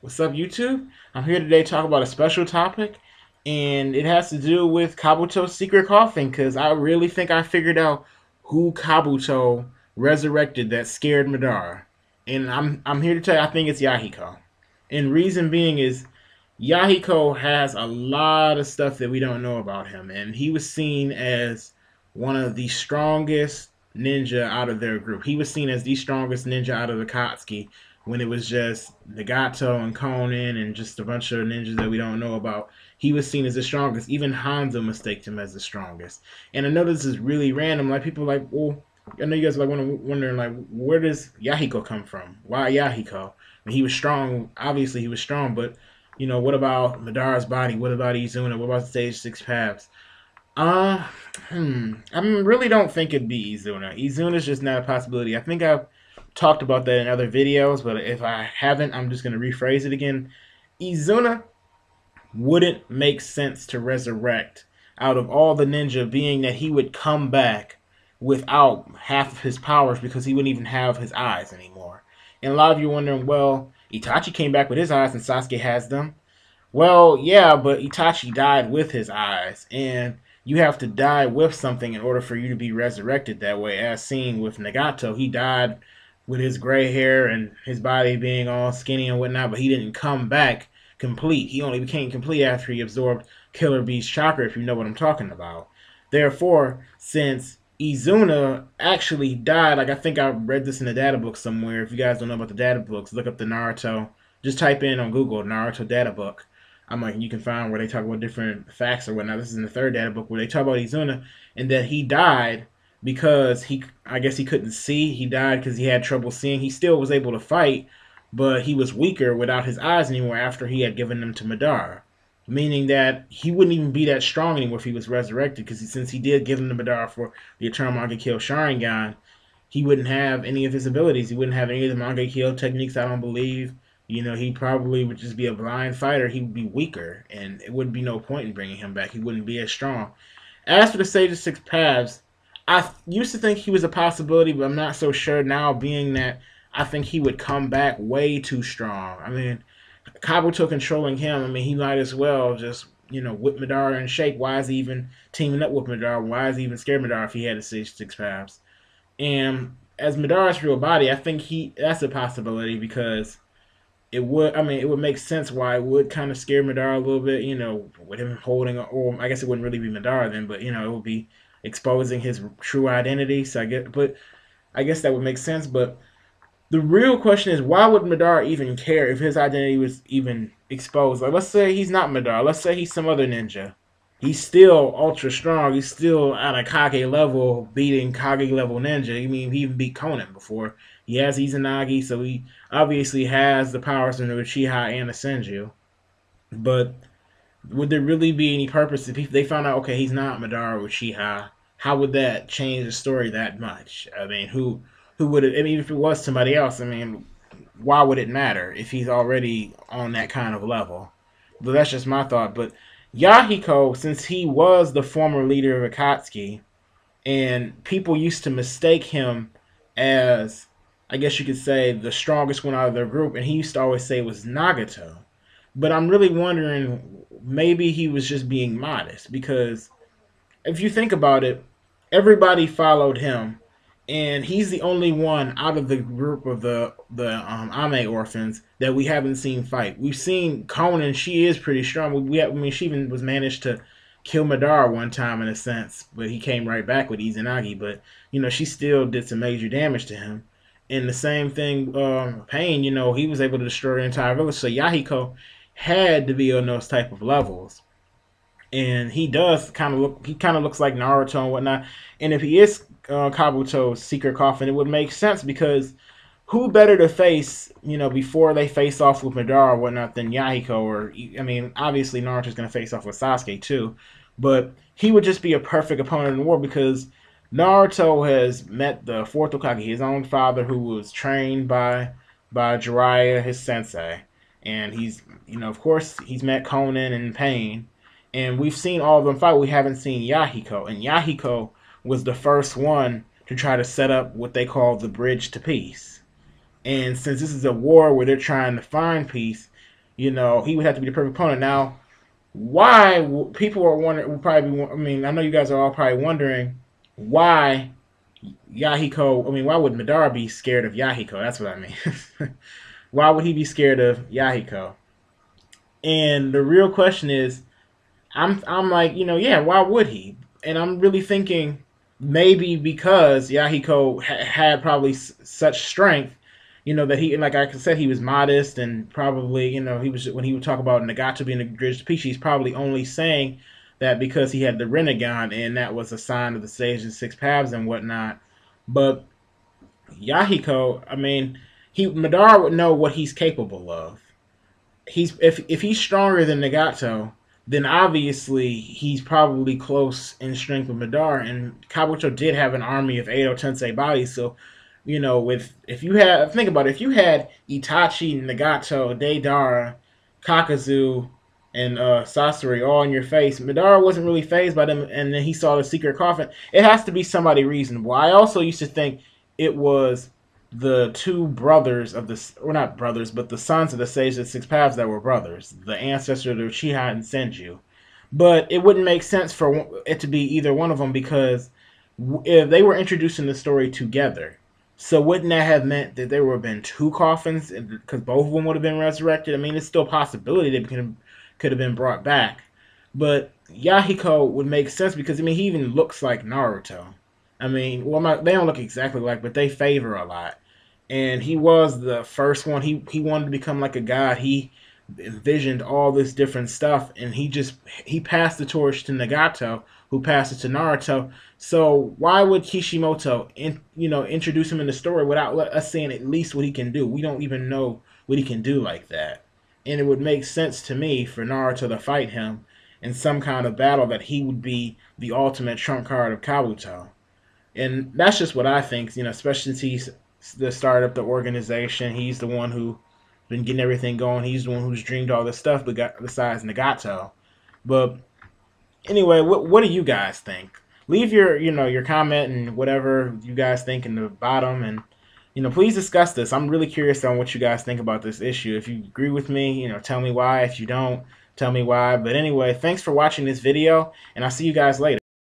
What's up, YouTube? I'm here today to talk about a special topic, and it has to do with Kabuto's secret coffin, because I really think I figured out who Kabuto resurrected that scared Madara. And I'm here to tell you I think it's Yahiko. And reason being is Yahiko has a lot of stuff that we don't know about him, and he was seen as one of the strongest ninja out of their group. He was seen as the strongest ninja out of the Katsuki when it was just Nagato and Conan and just a bunch of ninjas that we don't know about. He was seen as the strongest. Even Hanzo mistaked him as the strongest. And I know this is really random. Like people are like, well, I know you guys are like wondering like, where does Yahiko come from? Why Yahiko? I mean, he was strong. Obviously, he was strong, but what about Madara's body? What about Izuna? What about the stage six paths? Uh, I really don't think it'd be Izuna. Izuna's just not a possibility. I think I've talked about that in other videos, but if I haven't, I'm just going to rephrase it again. Izuna wouldn't make sense to resurrect out of all the ninja, being that he would come back without half of his powers because he wouldn't even have his eyes anymore. And a lot of you are wondering, well, Itachi came back with his eyes and Sasuke has them. Well, yeah, but Itachi died with his eyes, and you have to die with something in order for you to be resurrected that way. As seen with Nagato, he died with his gray hair and his body being all skinny and whatnot, but he didn't come back complete. He only became complete after he absorbed Killer Bee's chakra, if you know what I'm talking about. Therefore, since Izuna actually died, like I think I read this in the data book somewhere. If you guys don't know about the data books, look up the Naruto. Just type in on Google Naruto data book. I'm like, you can find where they talk about different facts or whatnot. This is in the third data book where they talk about Izuna and that he died because I guess he couldn't see. He died because he had trouble seeing. He still was able to fight, but he was weaker without his eyes anymore after he had given them to Madara. Meaning that he wouldn't even be that strong anymore if he was resurrected, because since he did give them to Madara for the Eternal Mangekyo Sharingan, he wouldn't have any of his abilities. He wouldn't have any of the Mangekyo techniques, I don't believe. He probably would just be a blind fighter. He would be weaker, and it would be no point in bringing him back. He wouldn't be as strong. As for the Sage of Six Paths, I used to think he was a possibility, but I'm not so sure now, being that I think he would come back way too strong. I mean, Kabuto controlling him, I mean, he might as well just, whip Madara in shape. Why is he even teaming up with Madara? Why is he even scared Madara if he had a Sage of Six Paths? And as Madara's real body, I think that's a possibility because it would make sense why it would kind of scare Madara a little bit, with him holding, or I guess it wouldn't really be Madara then, but it would be exposing his true identity. So I guess that would make sense. But the real question is, why would Madara even care if his identity was even exposed? Like, let's say he's not Madara. Let's say he's some other ninja. He's still ultra strong. He's still at a Kage level, beating Kage level ninja. I mean, he even beat Conan before. He has Izanagi, so he obviously has the powers from the Uchiha and the Senju. But would there really be any purpose if they found out, okay, he's not Madara Uchiha? How would that change the story that much? I mean, who would it? I mean, if it was somebody else, I mean, why would it matter if he's already on that kind of level? But that's just my thought. But Yahiko, since he was the former leader of Akatsuki, and people used to mistake him as, I guess you could say, the strongest one out of their group, and he used to always say it was Nagato. But I'm really wondering, maybe he was just being modest, because if you think about it, everybody followed him, and he's the only one out of the group of the Ame orphans that we haven't seen fight. We've seen Conan; she is pretty strong. I mean, she even was managed to kill Madara one time in a sense, but he came right back with Izanagi. But she still did some major damage to him. And the same thing, Pain. He was able to destroy the entire village. So Yahiko had to be on those type of levels, and he does kind of look. He kind of looks like Naruto and whatnot. And if he is Kabuto's secret coffin, it would make sense because who better to face, before they face off with Madara or whatnot than Yahiko? Or I mean, obviously Naruto's going to face off with Sasuke too, but he would just be a perfect opponent in the war because Naruto has met the fourth Hokage, his own father, who was trained by Jiraiya, his sensei, and of course, he's met Conan and Pain, and we've seen all of them fight. We haven't seen Yahiko, and Yahiko was the first one to try to set up what they call the bridge to peace. And since this is a war where they're trying to find peace, he would have to be the perfect opponent. Now, why people are wondering? Will probably. I mean, I know you guys are all probably wondering why Yahiko. I mean, why would Madara be scared of Yahiko? That's what I mean. Why would he be scared of Yahiko? And the real question is, I'm like, yeah, why would he? And I'm really thinking maybe because Yahiko had probably such strength, that he, like I said, he was modest and probably, he was, when he would talk about Nagato being the greatest species, probably only saying that because he had the Rinnegan and that was a sign of the Sage and Six Paths and whatnot. But Yahiko, I mean, Madara would know what he's capable of. If he's stronger than Nagato, then obviously he's probably close in strength with Madara. And Kabuto did have an army of Edo Tensei bodies, so with if you have think about it, if you had Itachi, Nagato, Deidara, Kakazu, and Sasori all in your face, Madara wasn't really phased by them, and then he saw the secret coffin. It has to be somebody reasonable. I also used to think it was the two brothers of the, or not brothers, but the sons of the Sage of the Six Paths that were brothers, the ancestor of Uchiha and Senju. But it wouldn't make sense for it to be either one of them because if they were introducing the story together, so wouldn't that have meant that there would have been two coffins because both of them would have been resurrected? I mean, it's still a possibility they could have been brought back. But Yahiko would make sense because, I mean, he even looks like Naruto. I mean, well, they don't look exactly like, but they favor a lot. And he was the first one. He wanted to become like a god. He envisioned all this different stuff, and he passed the torch to Nagato, who passed it to Naruto. So why would Kishimoto, introduce him in the story without us seeing at least what he can do? We don't even know what he can do like that, and it would make sense to me for Naruto to fight him in some kind of battle that he would be the ultimate trump card of Kabuto. And that's just what I think, especially since he's the start of the organization. He's the one who been getting everything going. He's the one who's dreamed all this stuff besides Nagato. But anyway, what do you guys think? Leave your comment and whatever you guys think in the bottom, and please discuss this. I'm really curious on what you guys think about this issue. If you agree with me, tell me why. If you don't, tell me why. But anyway, thanks for watching this video, and I'll see you guys later.